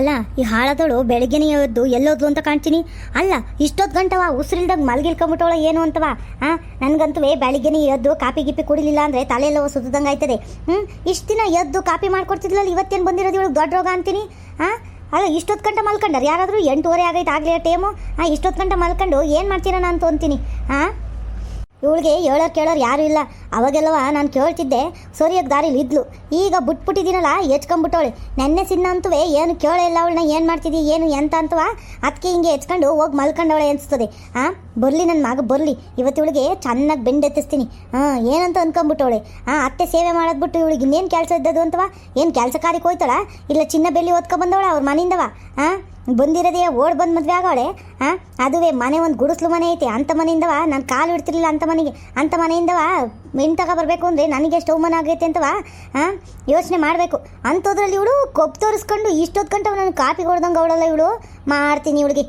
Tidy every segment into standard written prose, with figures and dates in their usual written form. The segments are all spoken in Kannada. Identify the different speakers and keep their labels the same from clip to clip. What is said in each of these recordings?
Speaker 1: ಅಲ್ಲ ಈ ಹಾಳದಳು ಬೆಳಗ್ಗೆನೇ ಎದ್ದು ಎಲ್ಲೋದ್ಲು ಅಂತ ಕಾಣ್ತೀನಿ. ಅಲ್ಲ ಇಷ್ಟೊತ್ತು ಗಂಟವ ಉಸಿರಿಲ್ದಾಗ ಮಲಗಿಲ್ಕೊಂಬಿಟ್ಟವಳ ಏನು ಅಂತವ. ನನಗಂತೂ ಬೆಳಗ್ಗೆನೇ ಎದ್ದು ಕಾಪಿ ಗಿಪಿ ಕುಡಿಲಿಲ್ಲ ಅಂದರೆ ತಲೆಯೆಲ್ಲವ ಸುತ್ತದಂಗೆ ಆಯ್ತದೆ. ಇಷ್ಟು ದಿನ ಎದ್ದು ಕಾಪಿ ಮಾಡ್ಕೊಡ್ತಿದ್ಲಲ್ಲ, ಇವತ್ತೇನು ಬಂದಿರೋದು ಇವಳು ದೊಡ್ಡ ರೋಗ ಅಂತೀನಿ. ಅಲ್ಲ ಇಷ್ಟೊತ್ತು ಗಂಟೆ ಮಲ್ಕೊಂಡಾರ ಯಾರಾದರೂ? 8:30 ಆಗೈತೆ ಆಗಲೇ ಟೈಮು. ಇಷ್ಟೊತ್ತು ಗಂಟೆ ಮಲ್ಕೊಂಡು ಏನು ಮಾಡ್ತೀರ ಅಂತ ಅಂತೀನಿ. ಇವಳಿಗೆ ಕೇಳೋರು ಯಾರೂ ಇಲ್ಲ. ಅವಾಗೆಲ್ಲವ ನಾನು ಕೇಳ್ತಿದ್ದೆ, ಸರಿಯಾಗಿ ದಾರಿಲಿ ಇದ್ಲು. ಈಗ ಬಿಟ್ಬಿಟ್ಟಿದ್ದೀನಲ್ಲ ಹೆಚ್ಕೊಂಬಿಟ್ಟವಳೆ. ನೆನ್ನೆ ಸಿನ್ನ ಅಂತೂ ಏನು ಕೇಳೇ ಇಲ್ಲ ಅವಳನ್ನ, ಏನು ಮಾಡ್ತಿದ್ದಿ ಏನು ಎಂತ ಅಂತವ. ಅದಕ್ಕೆ ಹಿಂಗೆ ಹೆಚ್ಕೊಂಡು ಹೋಗಿ ಮಲ್ಕೊಂಡವಳೆ ಅನಿಸ್ತದೆ. ಬರಲಿ ನನ್ನ ಮಗ ಬರಲಿ, ಇವತ್ತು ಇವಳಿಗೆ ಚೆನ್ನಾಗಿ ಬೆಂಡೆತ್ತಿಸ್ತೀನಿ. ಏನಂತ ಅಂದ್ಕೊಂಬಿಟ್ಟವಳೆ. ಅತ್ತೆ ಸೇವೆ ಮಾಡೋದು ಬಿಟ್ಟು ಇವಳಿಗೆ ಇನ್ನೇನು ಕೆಲಸ ಇದ್ದದು ಅಂತವ. ಏನು ಕೆಲಸ ಕಾರ್ಯಕ್ಕೆ ಹೋಯ್ತಾಳ? ಇಲ್ಲ ಚಿನ್ನ ಬೆಳ್ಳಿ ಓದ್ಕೊಂಬಂದವಳ ಅವ್ರ ಮನೆಯಿಂದವ. ಬಂದಿರೋದೇ ಓಡ್ ಬಂದು ಮದುವೆ ಆಗವಳೆ. ಅದುವೇ ಮನೆ ಒಂದು ಗುಡಿಸ್ಲು ಮನೆ ಐತೆ, ಅಂಥ ಮನೆಯಿಂದವ ನಾನು ಕಾಲು ಇಡ್ತಿರ್ಲಿಲ್ಲ. ಅಂಥ ಮನೆಯಿಂದವ ಮೆಣ್ ಬರಬೇಕು ಅಂದರೆ ನನಗೆ ಸ್ಟವ್ ಮನೆ ಆಗೈತೆ ಅಂತವ ಯೋಚನೆ ಮಾಡಬೇಕು. ಅಂಥದ್ರಲ್ಲಿ ಇವಳು ಕೊಬ್ಬು ತೋರಿಸ್ಕೊಂಡು ಇಷ್ಟೊತ್ತು ಗಂಟೆ ನಾನು ಕಾಪಿ ಕೊಡ್ದಂಗೆ ಅವಳಲ್ಲ ಇವಳು. ಮಾಡ್ತೀನಿ ಇವಳಿಗೆ.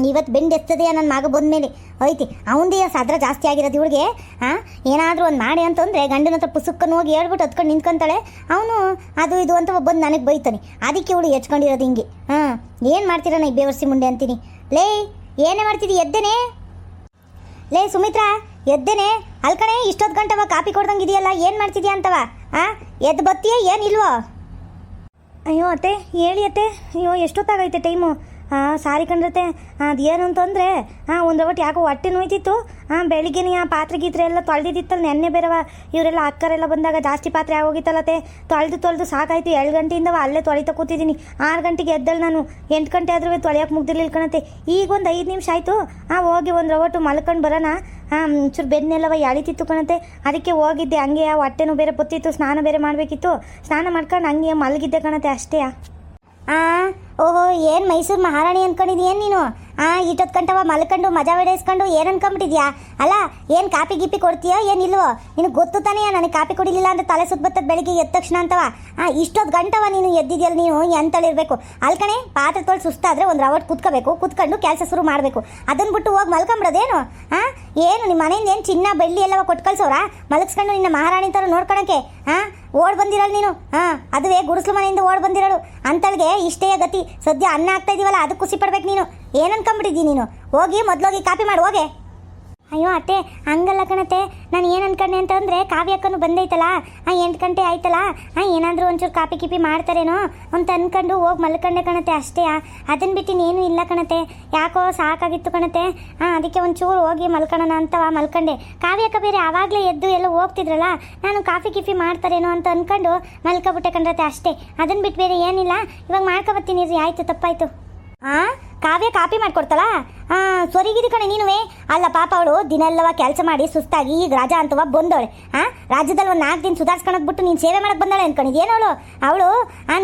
Speaker 1: ಇವತ್ತು ಬೆಂಡ್ ಎತ್ತದೆಯಾ ನನ್ನ ಮಗ ಬಂದಮೇಲೆ ಐತಿ. ಅವನದೇ ಸದ್ರ ಜಾಸ್ತಿ ಆಗಿರೋದು ಇವಳಿಗೆ. ಏನಾದರೂ ಒಂದು ಮಾಡಿ ಅಂತಂದರೆ ಗಂಡನ ಹತ್ರ ಪುಸ್ತಕನ ಹೋಗಿ ಹೇಳ್ಬಿಟ್ಟು ಹತ್ಕೊಂಡು ನಿಂತ್ಕೊಂತಾಳೆ. ಅವನು ಅದು ಇದು ಅಂತ ಬಂದು ನನಗೆ ಬೈತಾನೆ. ಅದಕ್ಕೆ ಇವಳು ಹೆಚ್ಕೊಂಡಿರೋದು ಹಿಂಗೆ. ಏನು ಮಾಡ್ತೀರ ನಾ ಬೇವರ್ಸಿ ಮುಂಡೆ ಅಂತೀನಿ. ಲೇ ಏನೇ ಮಾಡ್ತಿದ್ದಿ? ಎದ್ದೇನೆ ಲೇ ಸುಮಿತ್ರಾ, ಎದ್ದೇನೆ. ಅಲ್ಕಣೆ ಇಷ್ಟೊತ್ತು ಗಂಟವ ಕಾಪಿ ಕೊಡ್ದಂಗೆ ಇದೆಯಲ್ಲ, ಏನು ಮಾಡ್ತಿದ್ಯಾ ಅಂತವ. ಎದ್ದು ಬತ್ತೀಯ ಏನಿಲ್ವೋ?
Speaker 2: ಅಯ್ಯೋ ಅತ್ತೆ ಹೇಳಿ ಅತ್ತೆ. ಅಯ್ಯೋ ಎಷ್ಟೊತ್ತಾಗೈತೆ ಟೈಮು? ಸಾರಿ ಕಣ್ರತೆ. ಅದು ಏನು ಅಂತಂದರೆ ಒಂದು ಒಟ್ಟು ಯಾಕೋ ಹೊಟ್ಟೆ ನೋಯ್ತಿತ್ತು. ಬೆಳಿಗ್ಗೆನೇ ಪಾತ್ರೆ ಗೀತ್ರೆ ಎಲ್ಲ ತೊಳೆದಿತ್ತಲ್ಲ, ನೆನ್ನೆ ಬೇರೆವ ಇವರೆಲ್ಲ ಅಕ್ಕರೆಲ್ಲ ಬಂದಾಗ ಜಾಸ್ತಿ ಪಾತ್ರೆ ಆಗೋಗಿತ್ತಲ್ಲತ್ತೆ. ತೊಳೆದು ಸಾಕಾಯ್ತು. 7 ಗಂಟೆಯಿಂದವ ಅಲ್ಲೇ ತೊಳಿತಾ ಕೂತಿದ್ದೀನಿ. 6 ಗಂಟೆಗೆ ಎದ್ದಳು ನಾನು. 8 ಗಂಟೆ ಆದ್ರೂ ತೊಳೆಯೋಕೆ ಮುಗ್ದಿರ್ಲಿಲ್ಲ ಕಣತ್ತೆ. ಈಗ ಒಂದು 5 ನಿಮಿಷ ಆಯಿತು. ಹೋಗಿ ಒಂದು ಒಟ್ಟು ಮಲ್ಕೊಂಡು ಬರೋಣ. ಚೂರು ಬೆನ್ನೆಲ್ಲವ ಎಳಿತಿತ್ತು ಕಣತ್ತೆ. ಅದಕ್ಕೆ ಹೋಗಿದ್ದೆ. ಹಂಗೆ ಹೊಟ್ಟೆನೂ ಬೇರೆ ಬತ್ತಿತ್ತು, ಸ್ನಾನ ಬೇರೆ ಮಾಡಬೇಕಿತ್ತು. ಸ್ನಾನ ಮಾಡ್ಕೊಂಡು ಹಂಗೆ ಮಲಗಿದ್ದೆ ಕಣತ್ತೆ ಅಷ್ಟೇ.
Speaker 1: ಓಹೋ, ಏನು ಮೈಸೂರು ಮಹಾರಾಣಿ ಅಂದ್ಕೊಂಡಿದ್ಯೇನು ನೀನು? ಇಷ್ಟೊತ್ತು ಗಂಟವ ಮಲ್ಕೊಂಡು ಮಜಾ ಹೊಡೆಸ್ಕೊಂಡು ಏನು ಅನ್ಕೊಂಬಿಟ್ಟಿದ್ಯಾ? ಅಲ್ಲ ಏನು ಕಾಪಿ ಗಿಪಿ ಕೊಡ್ತೀಯೋ ಏನಿಲ್ವೋ? ನಿನಗೆ ಗೊತ್ತು ತಾನೇ ನನಗೆ ಕಾಪಿ ಕೊಡಿಲಿಲ್ಲ ಅಂದರೆ ತಲೆ ಸುತ್ತ ಬರ್ತದೆ ಬೆಳಿಗ್ಗೆ ಎದ್ದ ತಕ್ಷಣ ಅಂತವ. ಇಷ್ಟೊತ್ತು ಗಂಟವ ನೀನು ಎದ್ದಿದ್ಯಲ್ಲ, ನೀನು ಎಂತಳಿರ್ಬೇಕು. ಅಲ್ಕಣೆ ಪಾತ್ರೆ ತೊಳೆದು ಸುಸ್ತಾದರೆ ಒಂದು ರವಟ್ ಕೂತ್ಕೊಂಡು ಕೆಲಸ ಶುರು ಮಾಡಬೇಕು. ಅದನ್ನು ಬಿಟ್ಟು ಹೋಗಿ ಮಲ್ಕೊಂಬಿಡೋದೇನು? ಏನು ನಿಮ್ಮ ಮನೆಯಿಂದ ಏನು ಚಿನ್ನ ಬೆಳ್ಳಿ ಎಲ್ಲವ ಕೊಟ್ಟು ಕಳ್ಸೋರಾ? ಮಲಗಿಸ್ಕೊಂಡು ನಿನ್ನ ಮಹಾರಾಣಿ ಥರ ನೋಡ್ಕೊಳಕ್ಕೆ ಓಡ್ ಬಂದಿರೋಳು ನೀನು. ಅದುವೇ ಗುಡಿಸ್ಲು ಮನೆಯಿಂದ ಓಡ್ ಬಂದಿರೋಳು. ಅಂತಳಿಗೆ ಇಷ್ಟೇ ಗತಿ. ಸದ್ಯ ಅನ್ನ ಆಗ್ತಾ ಇದೀವಲ್ಲ, ಅದಕ್ಕೆ ಖುಷಿ ಪಡ್ಬೇಕು ನೀನು. ಏನು ಅನ್ಕೊಂಬಿಟ್ಟಿದ್ದಿ ನೀನು? ಹೋಗಿ ಮೊದಲೋಗಿ ಕಾಪಿ ಮಾಡಿ ಹೋಗೆ.
Speaker 2: ಅಯ್ಯೋ ಅತ್ತೆ ಹಂಗಲ್ಲ ಕಣತ್ತೆ. ನಾನು ಏನು ಅನ್ಕೊಂಡೆ ಅಂತಂದರೆ ಕಾವ್ಯಕ್ಕೂ ಬಂದೈತಲ್ಲ, 8 ಗಂಟೆ ಆಯ್ತಲ್ಲ, ಏನಾದರೂ ಒಂಚೂರು ಕಾಪಿ ಕಿಪಿ ಮಾಡ್ತಾರೇನೋ ಅಂತ ಅಂದ್ಕೊಂಡು ಹೋಗಿ ಮಲ್ಕೊಂಡೆ ಕಣತ್ತೆ ಅಷ್ಟೇ. ಅದನ್ನು ಬಿಟ್ಟು ಏನೂ ಇಲ್ಲ ಕಣತ್ತೆ. ಯಾಕೋ ಸಾಕಾಗಿತ್ತು ಕಣತ್ತೆ. ಅದಕ್ಕೆ ಒಂಚೂರು ಹೋಗಿ ಮಲ್ಕೊಳ್ಳೋಣ ಅಂತವ ಮಲ್ಕೊಂಡೆ. ಕಾವ್ಯಕ್ಕ ಬೇರೆ ಆವಾಗಲೇ ಎದ್ದು ಎಲ್ಲ ಹೋಗ್ತಿದ್ರಲ್ಲ, ನಾನು ಕಾಫಿ ಕಿಫಿ ಮಾಡ್ತಾರೇನೋ ಅಂತ ಅಂದ್ಕೊಂಡು ಮಲ್ಕೊಬಿಟ್ಟೆ ಕಣತ್ತೆ ಅಷ್ಟೇ. ಅದನ್ನು ಬಿಟ್ಟು ಬೇರೆ ಏನಿಲ್ಲ. ಇವಾಗ ಮಾಡ್ಕೊಬತ್ತೀನಿ ರೀ. ಆಯಿತು, ತಪ್ಪಾಯಿತು.
Speaker 1: ಕಾವ್ಯ ಕಾಪಿ ಮಾಡ್ಕೊಡ್ತಲ್ಲ? ಸೊರಿಗಿದಿ ಕಣೆ ನೀನುವೇ. ಅಲ್ಲ ಪಾಪ ಅವಳು ದಿನೆಲ್ಲವ ಕೆಲಸ ಮಾಡಿ ಸುಸ್ತಾಗಿ ಈಗ ರಾಜಾ ಅಂತವ ಬಂದವಳೆ. ರಾಜ್ಯದಲ್ಲಿ ಒಂದು 4 ದಿನ ಸುಧಾರಿಸ್ಕೊಳಕ್ ಬಿಟ್ಟು ನೀನು ಸೇವೆ ಮಾಡಕ್ಕೆ ಬಂದಾಳೆ ಅನ್ಕೊಂಡಿದ್ಯೇನವಳು? ಅವಳು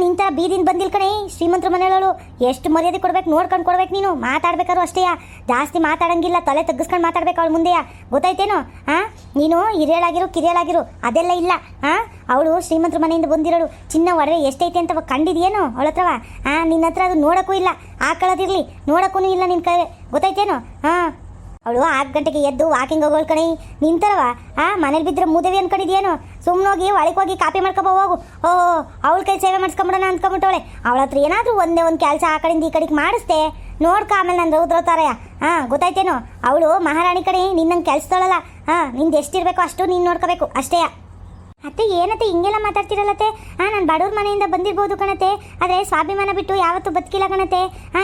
Speaker 1: ನಿಂತ ಬೀದಿನ ಬಂದಿಲ್ಲ ಕಣೆ. ಶ್ರೀಮಂತರ ಮನೆಯವಳು. ಎಷ್ಟು ಮರ್ಯಾದೆ ಕೊಡ್ಬೇಕು, ನೋಡ್ಕೊಂಡು ಕೊಡ್ಬೇಕು ನೀನು. ಮಾತಾಡ್ಬೇಕಾದ್ರು ಅಷ್ಟೇ, ಜಾಸ್ತಿ ಮಾತಾಡಂಗಿಲ್ಲ. ತಲೆ ತಗ್ಗಿಸ್ಕೊಂಡು ಮಾತಾಡ್ಬೇಕು ಅವಳು ಮುಂದೆಯ. ಗೊತ್ತಾಯ್ತೇನೋ? ನೀನು ಹಿರಿಯಳಾಗಿರು ಕಿರಿಯಳಾಗಿರು ಅದೆಲ್ಲ ಇಲ್ಲ. ಅವಳು ಶ್ರೀಮಂತರ ಮನೆಯಿಂದ ಬಂದಿರೋಳು. ಚಿನ್ನ ಒಡವೆ ಎಷ್ಟೈತೆ ಅಂತವ ಕಂಡಿದ್ಯೇನೋ ಅವಳ ಹತ್ರವ? ನಿನ್ನ ಹತ್ರ ಅದು ನೋಡೋಕ್ಕೂ ಇಲ್ಲ, ಹಾಕೊಳ್ಳೋದಿರ್ಲಿ ನೋಡೋಕ್ಕೂ ಇಲ್ಲ ನಿನ್ನ ಕೈ. ಗೊತ್ತಾಯ್ತೇನೋ? ಅವಳು 4 ಗಂಟೆಗೆ ಎದ್ದು ವಾಕಿಂಗ್ ಹೋಗೋಳು ಕಣೆ. ನಿಂತರವ ಮನೇಲಿ ಬಿದ್ದರೆ ಮೂದೇವಿ ಅನ್ಕೊಂಡಿದ್ಯೇನು? ಸುಮ್ಮನೋಗಿ ಒಳಗೆ ಹೋಗಿ ಕಾಪಿ ಮಾಡ್ಕೊಬೋ ಹೋಗು. ಅವಳ ಕೈ ಸೇವೆ ಮಾಡಿಸ್ಕೊಂಬಿಡೋಣ ಅಂದ್ಕೊಂಬಿಟ್ಟವಳೆ. ಅವಳ ಹತ್ರ ಏನಾದರೂ ಒಂದೇ ಒಂದು ಕೆಲಸ ಆ ಕಡೆಯಿಂದ ಈ ಕಡೆಗೆ ಮಾಡಿಸ್ದೆ ನೋಡ್ಕ. ಆಮೇಲೆ ನಾನು ರೌದ್ರತಾರಯ್ಯ. ಗೊತ್ತಾಯ್ತೇನೋ? ಅವಳು ಮಹಾರಾಣಿ ಕಡೆ ನಿನ್ನಂಗೆ ಕೆಲಸದೊಳಲ್ಲ. ನಿಂದು ಎಷ್ಟಿರಬೇಕು ಅಷ್ಟು ನೀನು ನೋಡ್ಕೋಬೇಕು ಅಷ್ಟೇ.
Speaker 2: ಅತ್ತೆ ಏನತ್ತೆ ಹಿಂಗೆಲ್ಲ ಮಾತಾಡ್ತಿರಲ್ಲತ್ತೆ? ನಾನು ಬಡವ್ರ ಮನೆಯಿಂದ ಬಂದಿರ್ಬೋದು ಕಣತೆ, ಆದರೆ ಸ್ವಾಭಿಮಾನ ಬಿಟ್ಟು ಯಾವತ್ತೂ ಬದುಕಿಲ್ಲ ಕಣತೆ.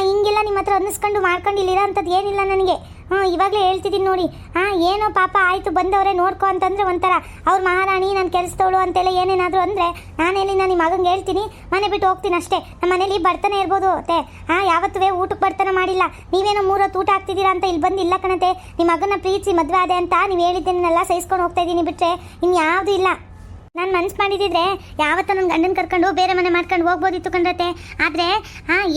Speaker 2: ಹಿಂಗೆಲ್ಲ ನಿಮ್ಮ ಹತ್ರ ಅನ್ನಿಸ್ಕೊಂಡು ಮಾಡ್ಕೊಂಡು ಇಲ್ಲಿರೋ ಅಂಥದ್ದು ಏನಿಲ್ಲ ನನಗೆ. ಇವಾಗಲೇ ಹೇಳ್ತಿದ್ದೀನಿ ನೋಡಿ. ಏನೋ ಪಾಪ ಆಯಿತು ಬಂದವರೇ ನೋಡ್ಕೊ ಅಂತಂದರೆ ಒಂಥರ ಅವ್ರ ಮಹಾರಾಣಿ ನಾನು ಕೆಲಸದವಳು ಅಂತೆಲ್ಲ ಏನೇನಾದರೂ ಅಂದರೆ ನಾನೆಲ್ಲಿ ನಾನು ನಿಮ್ಮ ಮಗಂಗೆ ಹೇಳ್ತೀನಿ, ಮನೆ ಬಿಟ್ಟು ಹೋಗ್ತೀನಿ ಅಷ್ಟೇ. ನಮ್ಮ ಮನೇಲಿ ಬರ್ತನೇ ಇರ್ಬೋದು ಅತ್ತೆ. ಯಾವತ್ತೂ ಊಟಕ್ಕೆ ಬರ್ತನ ಮಾಡಿಲ್ಲ. ನೀವೇನೋ 3 ಹೊತ್ತು ಊಟ ಆಗ್ತಿದ್ದೀರಾ ಅಂತ ಇಲ್ಲಿ ಬಂದಿಲ್ಲ ಕಣತೆ. ನಿಮ್ಮ ಮಗನ ಪ್ರೀತಿಸಿ ಮದುವೆ ಆದೆ ಅಂತ ನೀವು ಹೇಳಿದ್ದೇನೆಲ್ಲ ಸಹಿಸ್ಕೊಂಡು ಹೋಗ್ತಾ ಇದ್ದೀನಿ ಬಿಟ್ಟರೆ ಇನ್ಯಾವುದೂ ಇಲ್ಲ. ನಾನು ಮನ್ಸು ಮಾಡಿದ್ದಿದ್ರೆ ಯಾವತ್ತೂ ನನ್ನ ಗಂಡನ ಕರ್ಕೊಂಡು ಬೇರೆ ಮನೆ ಮಾಡ್ಕೊಂಡು ಹೋಗ್ಬೋದಿತ್ತು ಕಂಡ್ರತೆ. ಆದರೆ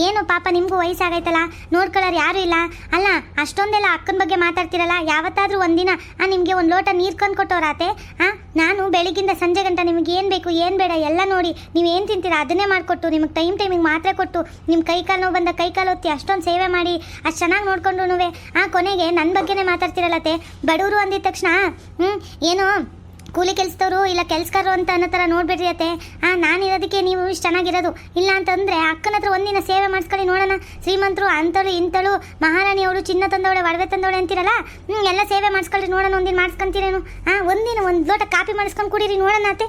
Speaker 2: ಏನು ಪಾಪ ನಿಮಗೂ ವಯಸ್ಸಾಗೈತಲ್ಲ, ನೋಡ್ಕೊಳ್ಳೋರು ಯಾರೂ ಇಲ್ಲ. ಅಲ್ಲ ಅಷ್ಟೊಂದೆಲ್ಲ ಅಕ್ಕನ ಬಗ್ಗೆ ಮಾತಾಡ್ತಿರಲ್ಲ. ಯಾವತ್ತಾದರೂ ಒಂದಿನ ನಿಮಗೆ ಒಂದು ಲೋಟ ನೀರು ಕಂಡು ಕೊಟ್ಟೋರಾತೆ? ನಾನು ಬೆಳಿಗ್ಗಿಂದ ಸಂಜೆ ಗಂಟ ನಿಮಗೆ ಏನು ಬೇಕು ಏನು ಬೇಡ ಎಲ್ಲ ನೋಡಿ ನೀವು ಏನು ತಿಂತೀರಾ ಅದನ್ನೇ ಮಾಡಿಕೊಟ್ಟು, ನಿಮಗೆ ಟೈಮಿಗೆ ಮಾತ್ರೆ ಕೊಟ್ಟು, ನಿಮ್ಮ ಕೈ ಕಾಲು ನೋವು ಬಂದ ಕೈ ಕಾಲು ಒತ್ತಿ ಅಷ್ಟೊಂದು ಸೇವೆ ಮಾಡಿ ಅಷ್ಟು ಚೆನ್ನಾಗಿ ನೋಡ್ಕೊಂಡು ಕೊನೆಗೆ ನನ್ನ ಬಗ್ಗೆನೇ ಮಾತಾಡ್ತಿರಲ್ಲತ್ತೆ. ಬಡವರು ಅಂದಿದ ತಕ್ಷಣ ಏನೋ ಕೂಲಿ ಕೆಲಸದವರು ಇಲ್ಲ ಕೆಲಸಗಾರರು ಅಂತ ಅನ್ನೋ ಥರ ನೋಡ್ಬೇಡ್ರಿ ಅತ್ತೆ. ನಾನಿರೋದಕ್ಕೆ ನೀವು ಇಷ್ಟು ಚೆನ್ನಾಗಿರೋದು. ಇಲ್ಲ ಅಂತಂದರೆ ಅಕ್ಕನ ಹತ್ರ ಒಂದಿನ ಸೇವೆ ಮಾಡಿಸ್ಕೊಳ್ಳಿ ನೋಡೋಣ. ಶ್ರೀಮಂತರು ಅಂಥಳು ಇಂಥಳು ಮಹಾರಾಣಿಯವರು ಚಿನ್ನ ತಂದವಳೆ ಒಡವೆ ತಂದವಳೆ ಅಂತೀರಲ್ಲ, ಎಲ್ಲ ಸೇವೆ ಮಾಡಿಸ್ಕೊಳ್ರಿ ನೋಡೋಣ. ಒಂದಿನ ಮಾಡಿಸ್ಕೊಂತೀರೇನು? ಒಂದಿನ ಒಂದು ಲೋಟ ಕಾಫಿ ಮಾಡಿಸ್ಕೊಂಡು ಕುಡೀರಿ ನೋಡೋಣ ಅತ್ತೆ.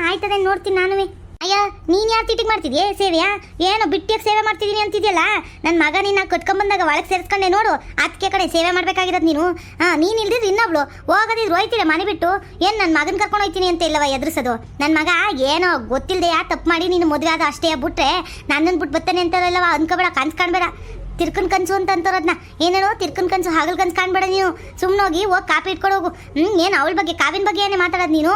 Speaker 2: ಆಯ್ತದೆ, ನೋಡ್ತೀನಿ ನಾನು. ಅಯ್ಯ, ನೀನು ಯಾರು ತಿಟ್ಟಿಗೆ ಮಾಡ್ತಿದ್ಯೆ ಸೇವೆಯಾ? ಏನೋ ಬಿಟ್ಟಿಯಾಗಿ ಸೇವೆ ಮಾಡ್ತಿದ್ದೀನಿ ಅಂತಿದ್ಯಲ್ಲ. ನನ್ನ ಮಗ ನಿನ್ನ ಕಟ್ಕೊಂಬಂದಾಗ ಒಳಗೆ ಸೇರಿಸ್ಕೊಂಡೆ ನೋಡು. ಅದಕ್ಕೆ ಕಡೆ ಸೇವೆ ಮಾಡ್ಬೇಕಾಗಿರೋದು ನೀನು. ನೀನು ಇಲ್ದಿದ್ರೆ ಇನ್ನೊಬ್ಳು ಹೋಗೋದಿದ್ರು ಹೋಯ್ತೀರ ಮನೆ ಬಿಟ್ಟು. ಏನು ನನ್ನ ಮಗನ ಕರ್ಕೊಂಡು ಹೋಯ್ತೀನಿ ಅಂತ ಇಲ್ಲವ ಎದುರಿಸೋದು? ನನ್ನ ಮಗ ಏನೋ ಗೊತ್ತಿಲ್ಲದೆ ತಪ್ಪು ಮಾಡಿ ನೀನು ಮದುವೆ ಆದ ಅಷ್ಟೇ ಬಿಟ್ರೆ ನನ್ನನ್ನು ಬಿಟ್ಟು ಬರ್ತಾನೆ ಅಂತಾರಲ್ಲವ, ಅನ್ಕೋಬೇಡ, ಕನ್ಸು ಕಾಣಬೇಡ. ತಿರ್ಕನ್ ಕನ್ಸು ಅಂತ ಅಂತಾರದ್ನ. ಏನೇನೋ ತಿರ್ಕನ್ ಕನ್ಸು ಹಾಗಲ್ ಕನ್ಸು ಕಾಣ್ಬೇಡ ನೀನು. ಸುಮ್ಮನೋಗಿ ಹೋಗಿ ಕಾಪಿ ಇಟ್ಕೊಂಡು ಹೋಗು. ಏನು ಅವಳ ಬಗ್ಗೆ, ಕಾವಿನ ಬಗ್ಗೆ ಏನೇ ಮಾತಾಡೋದು ನೀನು?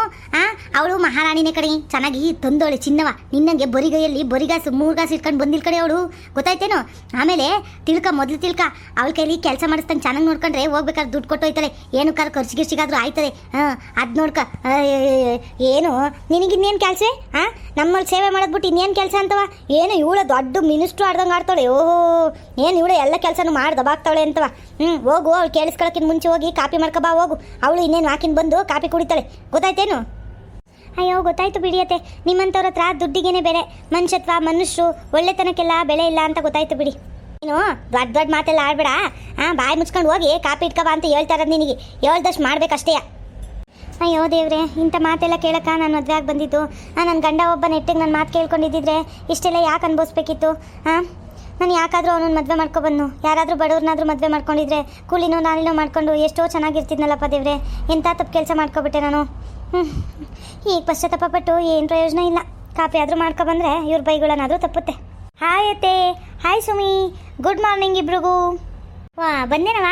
Speaker 2: ಅವಳು ಮಹಾರಾಣಿನೇ ಕಡೆ, ಚೆನ್ನಾಗಿ ತಂದೋಳೆ ಚಿನ್ನವ. ನಿನ್ನಂಗೆ ಬರಿಗೈಯಲ್ಲಿ ಬರಿಗಾಸು 3 ಗಾಸು ಇಟ್ಕೊಂಡು ಬಂದಿಲ್ ಕಡೆ ಅವಳು, ಗೊತ್ತಾಯ್ತೇನೋ? ಆಮೇಲೆ ಮೊದಲು ತಿಳ್ಕ, ಅವಳ ಕೈಲಿ ಕೆಲಸ ಮಾಡಿಸ್ದಂಗೆ ಚೆನ್ನಾಗಿ ನೋಡ್ಕೊಂಡ್ರೆ ಹೋಗ್ಬೇಕಾದ್ರೆ ದುಡ್ಡು ಕೊಟ್ಟು ಹೋಯ್ತಾಳೆ. ಏನು ಖರ್ಚಿಗಿರ್ಚಿಗಾದ್ರೂ ಆಯ್ತದೆ. ಅದು ನೋಡ್ಕ. ಏನು ನಿನಗಿನ್ನೇನು ಕೆಲಸ? ನಮ್ಮಲ್ಲಿ ಸೇವೆ ಮಾಡೋದ್ಬಿಟ್ಟು ಇನ್ನೇನು ಕೆಲಸ ಅಂತವ? ಏನು ಇವಳ ದೊಡ್ಡ ಮಿನಿಸ್ಟ್ರು ಆಡ್ದಂಗೆ ಆಡ್ತಾಳೆ. ಓಹೋ, ಏನು ಇವಳು ಎಲ್ಲ ಕೆಲಸನೂ ಮಾಡಿ ದಬಾಕ್ತಾಳೆ ಅಂತವ. ಹೋಗು, ಅವಳು ಕೇಳಿಸ್ಕೊಳಕ್ಕಿಂತ ಮುಂಚೆ ಹೋಗಿ ಕಾಪಿ ಮಾಡ್ಕೊಬಾ ಹೋಗು. ಅವಳು ಇನ್ನೇನು ವಾಕಿನ್ ಬಂದು ಕಾಪಿ ಕುಡಿತಾಳೆ, ಗೊತ್ತಾಯ್ತೇನು? ಅಯ್ಯೋ, ಗೊತ್ತಾಯ್ತು ಬಿಡಿಯತ್ತೆ. ನಿಮ್ಮಂಥವ್ರ ಹತ್ರ ದುಡ್ಡಿಗೇನೆ ಬೆಲೆ, ಮನುಷ್ಯತ್ವ, ಮನುಷ್ಯರು, ಒಳ್ಳೆತನಕ್ಕೆಲ್ಲ ಬೆಲೆ ಇಲ್ಲ ಅಂತ ಗೊತ್ತಾಯ್ತು ಬಿಡಿ. ನೀನು ದೊಡ್ಡ ದೊಡ್ಡ ಮಾತೆಲ್ಲ ಆಡ್ಬೇಡ. ಬಾಯಿ ಮುಚ್ಕೊಂಡು ಹೋಗಿ ಕಾಪಿ ಇಟ್ಕೊಬಾ ಅಂತ ಹೇಳ್ತಾ ಇರೋದು ನಿನಗೆ. ಹೇಳ್ದಷ್ಟು ಮಾಡ್ಬೇಕಷ್ಟೇ. ಅಯ್ಯೋ ದೇವ್ರೆ, ಇಂಥ ಮಾತೆಲ್ಲ ಕೇಳಕ್ಕ ನಾನು ಮದುವೆ ಆಗಿ ಬಂದಿದ್ದು. ನನ್ನ ಗಂಡ ಒಬ್ಬ ನೆಟ್ಟಿಗೆ ನನ್ನ ಮಾತು ಕೇಳ್ಕೊಂಡಿದ್ದಿದ್ರೆ ಇಷ್ಟೆಲ್ಲ ಯಾಕೆ ಅನ್ಭವಿಸ್ಬೇಕಿತ್ತು? ನಾನು ಯಾಕಾದರೂ ಅವನನ್ನು ಮದುವೆ ಮಾಡ್ಕೊಬಂದು, ಯಾರಾದರೂ ಬಡವ್ರನ್ನಾದರೂ ಮದುವೆ ಮಾಡ್ಕೊಂಡಿದ್ರೆ ಕೂಲಿನೋ ನಾಲಿನೋ ಮಾಡ್ಕೊಂಡು ಎಷ್ಟೋ ಚೆನ್ನಾಗಿರ್ತಿದ್ನಲ್ಲಪ್ಪ ದೇವ್ರೆ. ಎಂಥ ತಪ್ಪು ಕೆಲಸ ಮಾಡ್ಕೊಬಿಟ್ಟೆ ನಾನು. ಈಗ ಪಶ್ಚಾತ್ತಾಪ ಪಟ್ಟು ಏನು ಪ್ರಯೋಜನ ಇಲ್ಲ. ಕಾಪಿ ಆದರೂ ಮಾಡ್ಕೊಬಂದ್ರೆ ಇವ್ರ ಬೈಗಳನ್ನಾದರೂ ತಪ್ಪುತ್ತೆ. ಹಾಯ್ ಅತ್ತೆ. ಹಾಯ್ ಸುಮಿ. ಗುಡ್ ಮಾರ್ನಿಂಗ್ ಇಬ್ರಿಗೂ. ವಾ, ಬಂದೇನವ?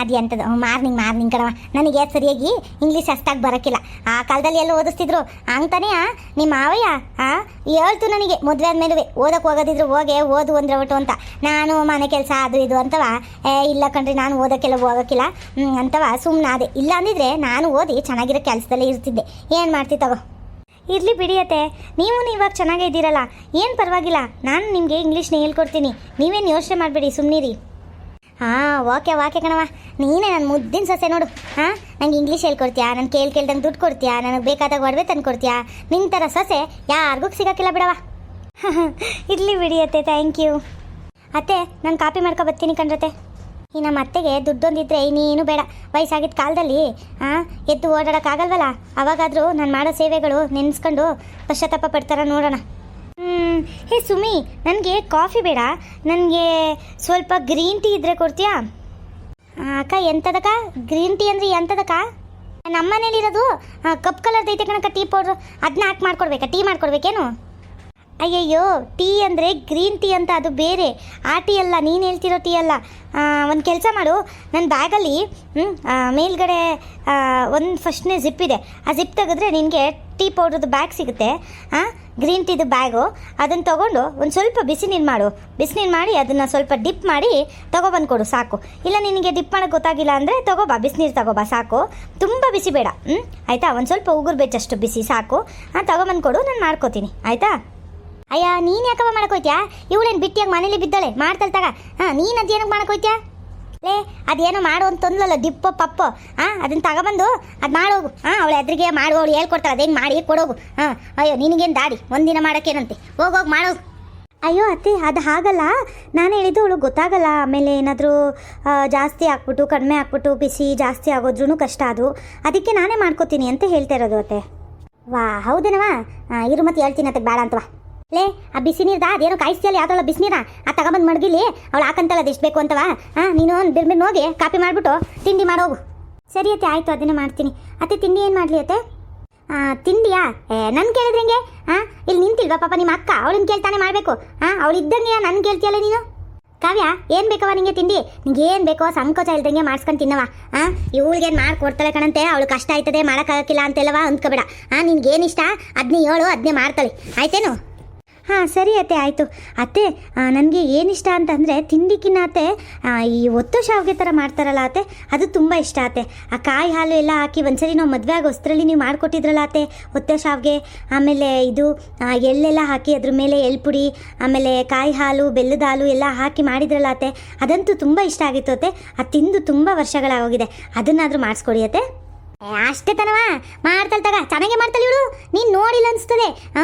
Speaker 2: ಅದು ಎಂಥದ್ದು ಮಾರ್ನಿಂಗ್ ಕಣವ. ನನಗೆ ಸರಿಯಾಗಿ ಇಂಗ್ಲೀಷ್ ಅಷ್ಟಾಗಿ ಬರೋಕ್ಕಿಲ್ಲ. ಆ ಕಾಲದಲ್ಲಿ ಎಲ್ಲ ಓದಿಸ್ತಿದ್ರು ಅಂತಾನೆ. ನಿಮ್ಮ ಮಾವಯ್ಯ ಹೇಳ್ತು ನನಗೆ ಮದುವೆ ಆದಮೇಲೆ ಓದಕ್ಕೆ ಹೋಗೋದಿದ್ರು ಓದು ಅಂದ್ರೆ ಒಟ್ಟು ಅಂತ. ನಾನು ಮನೆ ಕೆಲಸ ಅದು ಇದು ಅಂತವ. ಇಲ್ಲ ಕಣ್ರಿ, ನಾನು ಓದೋಕ್ಕೆಲ್ಲ ಹೋಗೋಕ್ಕಿಲ್ಲ ಅಂತವ ಸುಮ್ಮನೆ ಅದೇ. ಇಲ್ಲ ಅಂದಿದ್ರೆ ನಾನು ಓದಿ ಚೆನ್ನಾಗಿರೋ ಕೆಲಸದಲ್ಲೇ ಇರ್ತಿದ್ದೆ. ಏನು ಮಾಡ್ತಿ ತಗೋ. ಇರಲಿ ಬಿಡಿಯತ್ತೆ, ನೀವು ಇವಾಗ ಚೆನ್ನಾಗೇ ಇದ್ದೀರಲ್ಲ, ಏನು ಪರವಾಗಿಲ್ಲ. ನಾನು ನಿಮಗೆ ಇಂಗ್ಲೀಷ್ನ ಹೇಳ್ಕೊಡ್ತೀನಿ, ನೀವೇನು ಯೋಚನೆ ಮಾಡಬೇಡಿ, ಸುಮ್ಮನಿರಿ. ಓಕೆ ಕಣವ, ನೀನೇ ನನ್ನ ಮುದ್ದಿನ ಸೊಸೆ ನೋಡು. ನಂಗೆ ಇಂಗ್ಲೀಷ್ ಹೇಳ್ಕೊಡ್ತೀಯಾ, ನಾನು ಕೇಳ್ದಂಗೆ ದುಡ್ಡು ಕೊಡ್ತೀಯಾ, ನನಗೆ ಬೇಕಾದಾಗ ಒಡವೆ ತಂದು ಕೊಡ್ತೀಯಾ. ನಿನ್ನ ಥರ ಸೊಸೆ ಯಾರಿಗೂ ಸಿಗೋಕ್ಕಿಲ್ಲ ಬಿಡವ. ಇರಲಿ ಬಿಡಿಯತ್ತೆ, ಥ್ಯಾಂಕ್ ಯು. ಅತ್ತೆ, ನಾನು ಕಾಪಿ ಮಾಡ್ಕೊ ಬರ್ತೀನಿ ಕಣ್ರತೆ. ಈ ನಮ್ಮ ಅತ್ತೆಗೆ ದುಡ್ಡೊಂದಿದ್ರೆ ಇನ್ನೇನು ಬೇಡ. ವಯಸ್ಸಾಗಿದ್ದ ಕಾಲದಲ್ಲಿ ಎದ್ದು ಓಡಾಡೋಕ್ಕಾಗಲ್ವಲ್ಲ, ಅವಾಗಾದರೂ ನಾನು ಮಾಡೋ ಸೇವೆಗಳು ನೆನೆಸ್ಕೊಂಡು ಪಶ್ಚಾತ್ತಾಪ ಪಡ್ತಾರ ನೋಡೋಣ. ಹೇ ಸುಮಿ, ನನಗೆ ಕಾಫಿ ಬೇಡ, ನನಗೆ ಸ್ವಲ್ಪ ಗ್ರೀನ್ ಟೀ ಇದ್ದರೆ ಕೊಡ್ತೀಯಾ? ಅಕ್ಕ, ಎಂಥದಕ್ಕ ಗ್ರೀನ್ ಟೀ ಅಂದರೆ ಎಂಥದಕ್ಕ? ನಮ್ಮ ಮನೇಲಿರೋದು ಕಪ್ ಕಲರ್ದು ಐತೆ ಕಣಕ್ಕ ಟೀ ಪೌಡ್ರು, ಅದನ್ನ ಹಾಕಿ ಮಾಡ್ಕೊಡ್ಬೇಕಾ? ಟೀ ಮಾಡ್ಕೊಡ್ಬೇಕೇನು? ಅಯ್ಯಯ್ಯೋ, ಟೀ ಅಂದರೆ ಗ್ರೀನ್ ಟೀ ಅಂತ, ಅದು ಬೇರೆ. ಆ ಟೀ ಅಲ್ಲ, ನೀನು ಹೇಳ್ತಿರೋ ಟೀ ಅಲ್ಲ. ಒಂದು ಕೆಲಸ ಮಾಡು, ನನ್ನ ಬ್ಯಾಗಲ್ಲಿ ಮೇಲ್ಗಡೆ ಒಂದು ಫಸ್ಟ್ನೇ ಜಿಪ್ ಇದೆ. ಆ ಜಿಪ್ ತೆಗೆದ್ರೆ ನಿನಗೆ ಟೀ ಪೌಡ್ರದ್ದು ಬ್ಯಾಗ್ ಸಿಗುತ್ತೆ. ಗ್ರೀನ್ ಟೀದು ಬ್ಯಾಗು, ಅದನ್ನು ತೊಗೊಂಡು ಒಂದು ಸ್ವಲ್ಪ ಬಿಸಿನೀರು ಮಾಡಿ ಅದನ್ನು ಸ್ವಲ್ಪ ಡಿಪ್ ಮಾಡಿ ತೊಗೊಬಂದು ಕೊಡು ಸಾಕು. ಇಲ್ಲ ನಿನಗೆ ಡಿಪ್ ಮಾಡೋಕ್ಕೆ ಗೊತ್ತಾಗಿಲ್ಲ ಅಂದರೆ ತೊಗೊಬಾ, ಬಿಸಿನೀರು ತೊಗೊಬಾ ಸಾಕು. ತುಂಬ ಬಿಸಿ ಬೇಡ, ಆಯಿತಾ? ಒಂದು ಸ್ವಲ್ಪ ಉಗುರು ಬೆಚ್ಚಷ್ಟು ಬಿಸಿ ಸಾಕು. ತೊಗೊಬಂದು ಕೊಡು, ನಾನು ಮಾಡ್ಕೋತೀನಿ, ಆಯಿತಾ? ಅಯ್ಯ, ನೀನು ಯಾಕವ ಮಾಡೋಕ್ಕೋಯ್ತ್ಯಾ? ಇವಳೇನು ಬಿಟ್ಟಿಯಾಗಿ ಮನೇಲಿ ಬಿದ್ದಾಳೆ, ಮಾಡ್ತಾಳೆ ತಗ. ನೀನು ಅದೇನಕ್ಕೆ ಮಾಡೋಕ್ಕೋಯ್ತ್ಯಾ? ಅದೇನೋ ಮಾಡು ಅಂತಂದ್ಲಲ್ಲ, ಡಿಪ್ಪೋ ಪಪ್ಪೋ. ಅದನ್ನು ತಗೊಬಂದು ಅದು ಮಾಡೋಗು. ಅವಳು ಎದುರಿಗೆ ಮಾಡು, ಅವಳು ಹೇಳ್ಕೊಡ್ತಾಳೆ, ಅದೇನು ಮಾಡಿ ಕೊಡೋಗು. ಅಯ್ಯೋ, ನಿನಗೇನು ದಾಡಿ ಒಂದಿನ ಮಾಡೋಕ್ಕೇನಂತೆ, ಹೋಗೋಗಿ ಮಾಡೋಗು. ಅಯ್ಯೋ ಅತ್ತೆ, ಅದು ಹಾಗಲ್ಲ. ನಾನು ಹೇಳಿದ್ದು ಅವಳು ಗೊತ್ತಾಗಲ್ಲ. ಆಮೇಲೆ ಏನಾದರೂ ಜಾಸ್ತಿ ಹಾಕ್ಬಿಟ್ಟು ಕಡಿಮೆ ಹಾಕ್ಬಿಟ್ಟು ಬಿಸಿ ಜಾಸ್ತಿ ಆಗೋದ್ರೂ ಕಷ್ಟ. ಅದಕ್ಕೆ ನಾನೇ ಮಾಡ್ಕೋತೀನಿ ಅಂತ ಹೇಳ್ತಾ ಇರೋದು ಅತ್ತೆ. ವಾ, ಹೌದೇನವಾ? ಇರು ಮತ್ತೆ ಹೇಳ್ತೀನಿ ಅದಕ್ಕೆ ಬೇಡ ಅಂತವಾ. ಆ ಬಿಸಿ ನೀರ್ದ ಅದೇನೋ ಕಾಯಿಸ್ತಿಯಲ್ಲ, ಯಾವ್ದಲ್ಲ ಬಿಸಿನೀರ ತಗೊಬಂದು ಮಡಗಿಲಿ. ಅವಳು ಹಾಕಂತಲ್ಲ ಅದೆಷ್ಟು ಬೇಕು ಅಂತವ. ನೀನು ಬಿರ್ಬಿರ್ ಹೋಗಿ ಕಾಪಿ ಮಾಡಿಬಿಟ್ಟು ತಿಂಡಿ ಮಾಡೋಗು. ಸರಿ ಅತ್ತೆ, ಆಯಿತು, ಅದನ್ನೇ ಮಾಡ್ತೀನಿ. ಅತ್ತೆ, ತಿಂಡಿ ಏನು ಮಾಡಲಿ ಅತ್ತೆ? ತಿಂಡಿಯಾ? ನನ್ನ ಕೇಳಿದ್ರೆ ಹೆಂಗೆ? ಇಲ್ಲಿ ನಿಂತಿಲ್ವಾ ಪಾಪ ನಿಮ್ಮ ಅಕ್ಕ? ಅವಳನ್ನ ಕೇಳ್ತಾನೆ ಮಾಡಬೇಕು. ಅವಳು ಇದ್ದಂಗೆ ನನ್ನ ಕೇಳ್ತೀಯಲ್ಲ ನೀನು. ಕಾವ್ಯ, ಏನು ಬೇಕವ ನಿಂಗೆ ತಿಂಡಿ? ನಿಂಗೆ ಏನು ಬೇಕೋ ಸಂಕೋಚ ಇಲ್ದಂಗೆ ಮಾಡ್ಸ್ಕೊಂಡು ತಿನ್ನವ. ಇವಳಿಗೇನು ಮಾಡ್ಕೊಡ್ತಾಳೆ ಕಣಂತೆ, ಅವಳು ಕಷ್ಟ ಆಯ್ತದೆ ಮಾಡೋಕ್ಕಾಗಕ್ಕಿಲ್ಲ ಅಂತೆಲ್ಲವ ಅಂದ್ಕೋಬೇಡ. ನಿನ್ಗೇನು ಇಷ್ಟ ಅದನ್ನೇ ಹೇಳು, ಅದನ್ನೇ ಮಾಡ್ತಾಳೆ, ಆಯ್ತೇನು? ಸರಿ ಅತ್ತೆ, ಆಯಿತು. ಅತ್ತೆ, ನನಗೆ ಏನಿಷ್ಟ ಅಂತಂದರೆ ತಿಂಡಿಕಿನ್ನ ಅತ್ತೆ ಈ ಒತ್ತು ಶಾವಿಗೆ ಥರ ಮಾಡ್ತಾರಲ್ಲ ಅತ್ತೆ, ಅದು ತುಂಬ ಇಷ್ಟ ಅತ್ತೆ. ಆ ಕಾಯಿ ಹಾಲು ಎಲ್ಲ ಹಾಕಿ ಒಂದ್ಸರಿ ನಾವು ಮದುವೆ ಆಗೋ ಹೊಸ್ತ್ರಲ್ಲಿ ನೀವು ಮಾಡಿಕೊಟ್ಟಿದ್ರಲ್ಲ ಅತ್ತೆ ಒತ್ತು ಶಾವಿಗೆ. ಆಮೇಲೆ ಇದು ಎಳ್ಳೆಲ್ಲ ಹಾಕಿ ಅದ್ರ ಮೇಲೆ ಎಳ್ಳು ಪುಡಿ, ಆಮೇಲೆ ಕಾಯಿ ಹಾಲು, ಬೆಲ್ಲದ ಹಾಲು ಎಲ್ಲ ಹಾಕಿ ಮಾಡಿದ್ರಲ್ಲ ಅತ್ತೆ, ಅದಂತೂ ತುಂಬ ಇಷ್ಟ ಆಗಿತ್ತು ಅತ್ತೆ. ಅದು ತಿಂದು ತುಂಬ ವರ್ಷಗಳಾಗೋಗಿದೆ. ಅದನ್ನಾದರೂ ಮಾಡಿಸ್ಕೊಡಿ ಅತ್ತೆ.
Speaker 1: ಅಷ್ಟೇ ತನವ ಮಾಡ್ತಾಳೆ ತಗ, ಚೆನ್ನಾಗೇ ಮಾಡ್ತಾಳೆ ಇವಳು. ನೀನು ನೋಡಿಲ್ಲ ಅನಿಸ್ತದೆ.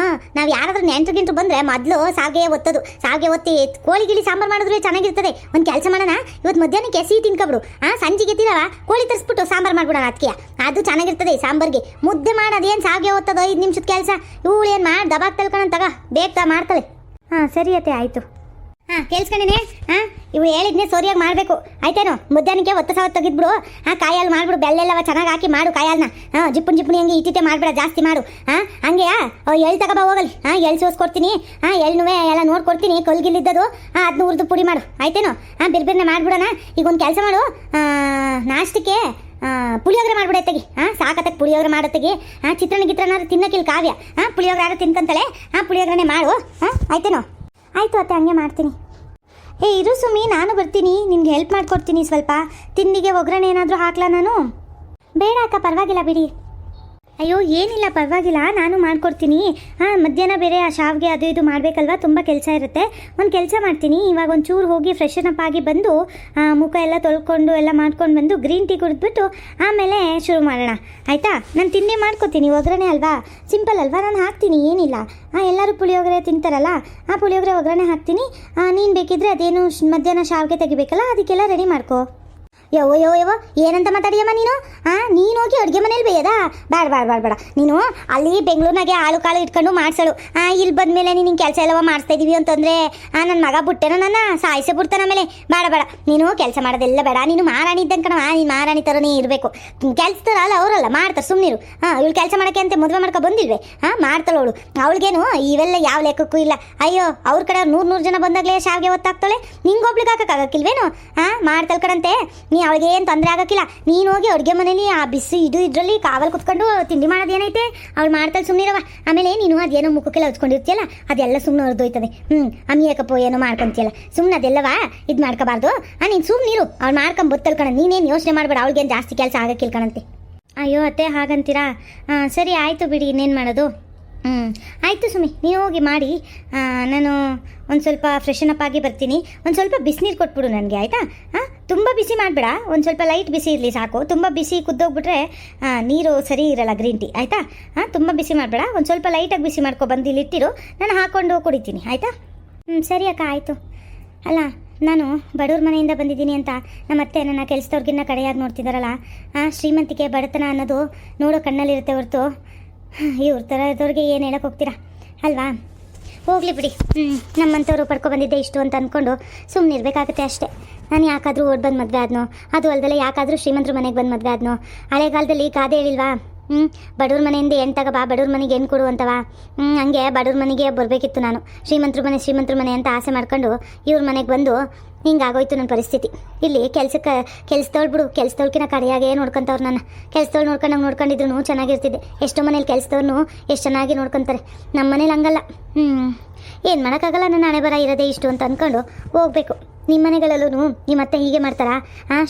Speaker 1: ನಾವು ಯಾರಾದ್ರೂ ನೆಂಟ್ರು ಗಿಂಟ್ರು ಬಂದರೆ ಮೊದಲು ಸಾವಿಗೆ ಒತ್ತೋದು. ಸಾವಿಗೆ ಒತ್ತಿ ಕೋಳಿ ಗಿಳಿ ಸಾಂಬಾರು ಮಾಡಿದ್ರೆ ಚೆನ್ನಾಗಿರ್ತದೆ. ಒಂದು ಕೆಲಸ ಮಾಡೋಣ, ಇವತ್ತು ಮಧ್ಯಾಹ್ನಕ್ಕೆ ಸಿಹಿ ತಿನ್ಕೊಬ್ರು. ಸಂಜೆಗೆ ತಿರವ ಕೋಳಿ ತರಿಸ್ಬಿಟ್ಟು ಸಾಂಬಾರು ಮಾಡ್ಬಿಡೋಣ. ಅದಕ್ಕೆ ಅದು ಚೆನ್ನಾಗಿರ್ತದೆ ಸಾಂಬಾರಿಗೆ. ಮುದ್ದೆ ಮಾಡೋದೇನು ಸಾವಿಗೆ ಒತ್ತೋದು 5 ನಿಮಿಷದ ಕೆಲಸ. ಇವಳು ಏನು ಮಾಡಿ ದಬಾಕ್ ತಳ್ಕೊಳ ತಗ, ಬೇಗ ಮಾಡ್ತಾಳೆ.
Speaker 2: ಸರಿ ಅತ್ತೆ, ಆಯಿತು.
Speaker 1: ಕೇಳಿಸ್ಕೊಂಡಿನಿ. ಇವು ಹೇಳಿದ್ನೆ ಸರಿಯಾಗಿ ಮಾಡಬೇಕು ಆಯ್ತೇನು. ಮಧ್ಯಾಹ್ನಕ್ಕೆ ಒತ್ತು ಸಾವಿರ ತೆಗಿದ್ಬಿಡು. ಕಾಯಲ್ಲಿ ಮಾಡ್ಬಿಡು, ಬೆಲ್ಲೆಲ್ಲವ ಚೆನ್ನಾಗಿ ಹಾಕಿ ಮಾಡು ಕಾಯಲ್ನ. ಜಿಪ್ಪುಣಿ ಹಂಗೆ ಇಟ್ಟಿಟ್ಟೆ ಮಾಡ್ಬೇಡ, ಜಾಸ್ತಿ ಮಾಡು. ಹಂಗೆ ಎಳ್ಳು ತಗೋಬಾ ಹೋಗಲಿ. ಎಳ್ಳು ಸೋಸ್ಕೊಡ್ತೀನಿ. ಎಳ್ಳುವೆ ಎಲ್ಲ ನೋಡ್ಕೊಡ್ತೀನಿ. ಕಲ್ಗಿಲ್ಲಿದ್ದದು ಅದನ್ನ ಹುರಿದು ಪುಡಿ ಮಾಡು ಆಯ್ತೇನು. ಬಿರ್ಬಿರ್ನೆ ಮಾಡ್ಬಿಡೋಣ. ಈಗ ಒಂದು ಕೆಲಸ ಮಾಡು, ನಾಷ್ಟಕ್ಕೆ ಪುಳಿಯೋಗರೆ ಮಾಡ್ಬಿಡತ್ತೆಗಿ. ಸಾಕತ್ತಕ್ಕೆ ಪುಳಿಯೋಗರೆ ಮಾಡತ್ತೆಗಿ. ಚಿತ್ರಾನ್ನ ಗಿತ್ರಾನ ತಿನ್ನಕ್ಕಿಲ್ಲ ಕಾವ್ಯ. ಪುಳಿಯೋಗರೆ ಯಾರು ತಿನ್ಕಂತಾಳೆ. ಪುಳಿಯೋಗರೆನೇ ಮಾಡು ಆಯ್ತೇನು.
Speaker 2: ಆಯಿತು ಅತ್ತೆ, ಹಂಗೆ ಮಾಡ್ತೀನಿ.
Speaker 1: ಇರು ಸುಮಿ, ನಾನು ಬರ್ತೀನಿ, ನಿನ್ಗೆ ಹೆಲ್ಪ್ ಮಾಡ್ಕೊಡ್ತೀನಿ. ಸ್ವಲ್ಪ ತಿಂಡಿಗೆ ಒಗ್ಗರಣೆ ಏನಾದರೂ ಹಾಕ್ಲಾ ನಾನು?
Speaker 2: ಬೇಡ ಅಕ್ಕ, ಪರವಾಗಿಲ್ಲ ಬಿಡಿ.
Speaker 1: ಅಯ್ಯೋ ಏನಿಲ್ಲ, ಪರವಾಗಿಲ್ಲ, ನಾನು ಮಾಡ್ಕೊಡ್ತೀನಿ. ಮಧ್ಯಾಹ್ನ ಬೇರೆ ಆ ಶಾವ್ಗೆ ಅದು ಇದು ಮಾಡಬೇಕಲ್ವ, ತುಂಬ ಕೆಲಸ ಇರುತ್ತೆ. ಒಂದು ಕೆಲಸ ಮಾಡ್ತೀನಿ, ಇವಾಗ ಒಂಚೂರು ಹೋಗಿ ಫ್ರೆಶನ್ ಅಪ್ ಆಗಿ ಬಂದು ಮುಖ ಎಲ್ಲ ತೊಳ್ಕೊಂಡು ಎಲ್ಲ ಮಾಡ್ಕೊಂಡು ಬಂದು ಗ್ರೀನ್ ಟೀ ಕುಡಿದ್ಬಿಟ್ಟು ಆಮೇಲೆ ಶುರು ಮಾಡೋಣ ಆಯಿತಾ. ನಾನು ತಿಂಡಿ ಮಾಡ್ಕೊತೀನಿ, ಒಗ್ಗರಣೆ ಅಲ್ವಾ, ಸಿಂಪಲ್ ಅಲ್ವಾ, ನಾನು ಹಾಕ್ತೀನಿ, ಏನಿಲ್ಲ. ಎಲ್ಲರೂ ಪುಳಿಯೋಗರೆ ತಿಂತಾರಲ್ಲ, ಪುಳಿಯೋಗರೆ ಒಗ್ಗರಣೆ ಹಾಕ್ತೀನಿ. ನೀನು ಬೇಕಿದ್ರೆ ಅದೇನು ಮಧ್ಯಾಹ್ನ ಶಾವ್ಗೆ ತೆಗಿಬೇಕಲ್ಲ, ಅದಕ್ಕೆಲ್ಲ ರೆಡಿ ಮಾಡ್ಕೋ. ಯವ್ವ ಏನಂತ ಮಾತಾಡಿಯಮ್ಮ ನೀನು? ನೀನು ಹೋಗಿ ಅಡುಗೆ ಮನೇಲಿ ಬೇಯದಾ? ಬೇಡ. ನೀನು ಅಲ್ಲಿ ಬೆಂಗಳೂರಿನಾಗೆ ಆಳು ಕಾಳು ಇಟ್ಕೊಂಡು ಮಾಡ್ಸಳು. ಇಲ್ಲಿ ಬಂದಮೇಲೆ ನೀನು ಕೆಲಸ ಎಲ್ಲವ ಮಾಡಿಸ್ತಾ ಇದೀವಿ ಅಂತಂದರೆ ನನ್ನ ಮಗ ಬಿಟ್ಟೆನೋ ನನ್ನ ಸಾಯಿಸೇ ಬಿಡ್ತಾನೆ ಆಮೇಲೆ. ಬೇಡ ನೀನು ಕೆಲಸ ಮಾಡೋದೆಲ್ಲ ಬೇಡ. ನೀನು ಮಾರಾಣಿ ಇದ್ದಂಗೆ ಕಣವ, ನೀನು ಮಾರಾಣಿ ಥರನೇ ಇರಬೇಕು. ಕೆಲಸದಾರ ಅಲ್ಲ ಅವರಲ್ಲ, ಮಾಡ್ತಾರೆ ಸುಮ್ಮನಿರು. ಇವಳು ಕೆಲಸ ಮಾಡೋಕ್ಕೆ ಅಂತ ಮದುವೆ ಮಾಡ್ಕೊ ಬಂದಿಲ್ವೇ? ಮಾಡ್ತಾಳೆ ಅವಳು. ಅವಳಿಗೇನು ಇವೆಲ್ಲ ಯಾವ ಲೆಕ್ಕಕ್ಕೂ ಇಲ್ಲ. ಅಯ್ಯೋ ಅವ್ರ ಕಡೆ 100 ಜನ ಬಂದಾಗಲೇ ಶಾವಿಗೆ ಹೊತ್ತಾಗ್ತಾಳೆ, ನಿಂಗೊಬ್ಳಿಗೆ ಹಾಕೋಕ್ಕಾಗಕ್ಕಿಲ್ವೇನು? ಮಾಡ್ತಾಳೆ ಕಣಂತೆ. ಅವಳಿಗೆ ಏನು ತೊಂದರೆ ಆಗೋಕ್ಕಿಲ್ಲ. ನೀನು ಹೋಗಿ ಅಡುಗೆ ಮನೇಲಿ ಆ ಬಿಸಿ ಇದರಲ್ಲಿ ಕಾವಲು ಕುತ್ಕೊಂಡು ತಿಂಡಿ ಮಾಡೋದೇನೈತೆ, ಅವಳು ಮಾಡ್ತಾಳೆ, ಸುಮ್ಮನಿರವ. ಆಮೇಲೆ ನೀನು ಅದೇನೋ ಮುಖಕ್ಕೆಲ್ಲ ಹಚ್ಕೊಂಡಿರ್ತೀಯಲ್ಲ, ಅದೆಲ್ಲ ಸುಮ್ಮನೆ ಹೊರದೋಯ್ತದೆ. ಅಮ್ಮಿಯಕ್ಕಪ್ಪ ಏನೋ ಮಾಡ್ಕೊಂತೀಯಲ್ಲ, ಸುಮ್ಮನೆ ಅದೆಲ್ಲವಾ ಇದು ಮಾಡ್ಕೋಬಾರ್ದು. ನೀನು ಸುಮ್ಮನಿರು, ಅವ್ಳು ಮಾಡ್ಕೊಂಡು ಬತ್ತಲ್ ಕಣ. ನೀನೇನು ಯೋಚನೆ ಮಾಡಬೇಡ, ಅವಳಿಗೇನು ಜಾಸ್ತಿ ಕೆಲಸ ಆಗೋಕ್ಕಿಲ್ಲ ಕಣಂತೆ.
Speaker 2: ಅಯ್ಯೋ ಅತ್ತೆ, ಹಾಗಂತೀರಾ? ಸರಿ ಆಯಿತು ಬಿಡಿ, ಇನ್ನೇನು ಮಾಡೋದು. ಆಯಿತು ಸುಮಿ, ನೀವು ಹೋಗಿ ಮಾಡಿ. ನಾನು ಒಂದು ಸ್ವಲ್ಪ ಫ್ರೆಶನ್ ಅಪ್ ಆಗಿ ಬರ್ತೀನಿ. ಒಂದು ಸ್ವಲ್ಪ ಬಿಸಿನೀರು ಕೊಟ್ಬಿಡು ನನಗೆ, ಆಯಿತಾ? ತುಂಬ ಬಿಸಿ ಮಾಡಬೇಡ, ಒಂದು ಸ್ವಲ್ಪ ಲೈಟ್ ಬಿಸಿ ಇರಲಿ ಸಾಕು. ತುಂಬ ಬಿಸಿ ಕುದ್ದೋಗ್ಬಿಟ್ರೆ ನೀರು ಸರಿ ಇರಲ್ಲ ಗ್ರೀನ್ ಟೀ, ಆಯಿತಾ? ತುಂಬ ಬಿಸಿ ಮಾಡಬೇಡ, ಒಂದು ಸ್ವಲ್ಪ ಲೈಟಾಗಿ ಬಿಸಿ ಮಾಡ್ಕೊ ಬಂದು ಇಲ್ಲಿಟ್ಟಿರು, ನಾನು ಹಾಕ್ಕೊಂಡು ಕುಡಿತೀನಿ, ಆಯಿತಾ?
Speaker 1: ಸರಿ ಅಕ್ಕ, ಆಯಿತು. ಅಲ್ಲ, ನಾನು ಬಡವ್ರ ಮನೆಯಿಂದ ಬಂದಿದ್ದೀನಿ ಅಂತ ನಮ್ಮ ಅತ್ತೆ ನನ್ನ ಕೆಲಸದವ್ರಿಗಿನ್ನ ಕಡೆಯಾಗಿ ನೋಡ್ತಿದ್ದಾರಲ್ಲ. ಶ್ರೀಮಂತಿಕೆ ಬಡತನ ಅನ್ನೋದು ನೋಡೋ ಕಣ್ಣಲ್ಲಿರುತ್ತೆ ಹೊರತು ಇವ್ರ ಥರ ಇದ್ದವ್ರಿಗೆ ಏನು ಹೇಳಕ್ಕೆ ಹೋಗ್ತೀರಾ ಅಲ್ವಾ? ಹೋಗಲಿ ಬಿಡಿ. ನಮ್ಮಂಥವ್ರು ಪಡ್ಕೊಬಂದಿದ್ದೆ ಇಷ್ಟು ಅಂತ ಅಂದ್ಕೊಂಡು ಸುಮ್ಮನೆ ಇರಬೇಕಾಗುತ್ತೆ ಅಷ್ಟೇ. ನಾನು ಯಾಕಾದರೂ ಓಡ್ ಬಂದು ಮದುವೆ ಆದ್ನೋ, ಅದು ಅಲ್ದಲ್ಲ ಯಾಕಾದರೂ ಶ್ರೀಮಂತರ ಮನೆಗೆ ಬಂದು ಮದುವೆ ಆದ್ನೋ. ಹಳೆಗಾಲದಲ್ಲಿ ಗಾದೆ ಹೇಳಿಲ್ವಾ, ಬಡವ್ರ ಮನೆಯಿಂದ ಹೆಣ್ಣು ತಗೋ ಬಾ, ಬಡವ್ರ ಮನೆಗೆ ಹೆಣ್ಣು ಕೊಡು ಅಂತವಾ. ಹಂಗೆ ಬಡವ್ರ ಮನೆಗೆ ಬರಬೇಕಿತ್ತು ನಾನು. ಶ್ರೀಮಂತರ ಮನೆ ಅಂತ ಆಸೆ ಮಾಡ್ಕೊಂಡು ಇವ್ರ ಮನೆಗೆ ಬಂದು ಹಿಂಗಾಗೋಯ್ತು ನನ್ನ ಪರಿಸ್ಥಿತಿ. ಇಲ್ಲಿ ಕೆಲಸದವ್ಳು ಬಿಡು, ಕೆಲಸದವ್ಳಕಿನ ಕಡೆಯಾಗೇ ನೋಡ್ಕೊಂತವ್ರು. ನನ್ನ ಕೆಲಸದವ್ಳು ನೋಡ್ಕೊಂಡಿದ್ರು ಚೆನ್ನಾಗಿರ್ತಿದ್ದೆ. ಎಷ್ಟೋ ಮನೇಲಿ ಕೆಲಸದವ್ರನ್ನು ಎಷ್ಟು ಚೆನ್ನಾಗಿ ನೋಡ್ಕೊತಾರೆ. ನಮ್ಮ ಮನೇಲಿ ಹಂಗಲ್ಲ. ಏನು ಮಾಡೋಕ್ಕಾಗಲ್ಲ, ನನ್ನ ಹಣೆ ಬರ ಇರೋದೇ ಇಷ್ಟು ಅಂತ ಅಂದ್ಕೊಂಡು ಹೋಗ್ಬೇಕು. ನಿಮ್ಮ ಮನೆಗಳಲ್ಲೂ ನಿಮ್ಮತ್ತೆ ಹೀಗೆ ಮಾಡ್ತಾರಾ?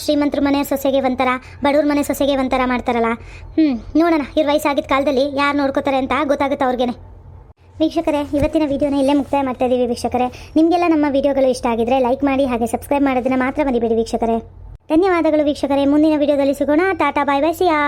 Speaker 1: ಶ್ರೀಮಂತರ ಮನೆ ಸೊಸೆಗೆ ಒಂಥರ, ಬಡವ್ರ ಮನೆ ಸೊಸೆಗೆ ಒಂಥರ ಮಾಡ್ತಾರಲ್ಲ. ನೋಡೋಣ, ಇವ್ರ ವಯಸ್ಸಾಗಿದ್ದ ಕಾಲದಲ್ಲಿ ಯಾರು ನೋಡ್ಕೋತಾರೆ ಅಂತ ಗೊತ್ತಾಗುತ್ತೆ ಅವ್ರಿಗೇನೆ. ವೀಕ್ಷಕರೇ, ಇವತ್ತಿನ ವಿಡಿಯೋನ ಇಲ್ಲೇ ಮುಕ್ತಾಯ ಮಾಡ್ತಾ ಇದ್ದೀವಿ ವೀಕ್ಷಕರೇ. ನಿಮಗೆಲ್ಲ ನಮ್ಮ ವಿಡಿಯೋಗಳು ಇಷ್ಟ ಆಗಿದ್ರೆ ಲೈಕ್ ಮಾಡಿ, ಹಾಗೆ ಸಬ್ಸ್ಕ್ರೈಬ್ ಮಾಡೋದನ್ನ ಮಾತ್ರ ಮರಿಬೇಡಿ ವೀಕ್ಷಕರೇ. ಧನ್ಯವಾದಗಳು ವೀಕ್ಷಕರೇ. ಮುಂದಿನ ವಿಡಿಯೋದಲ್ಲಿ ಸಿಗೋಣ. ಟಾಟಾ, ಬಾಯ್ ಬಾಯ್, ಸಿಯಾ.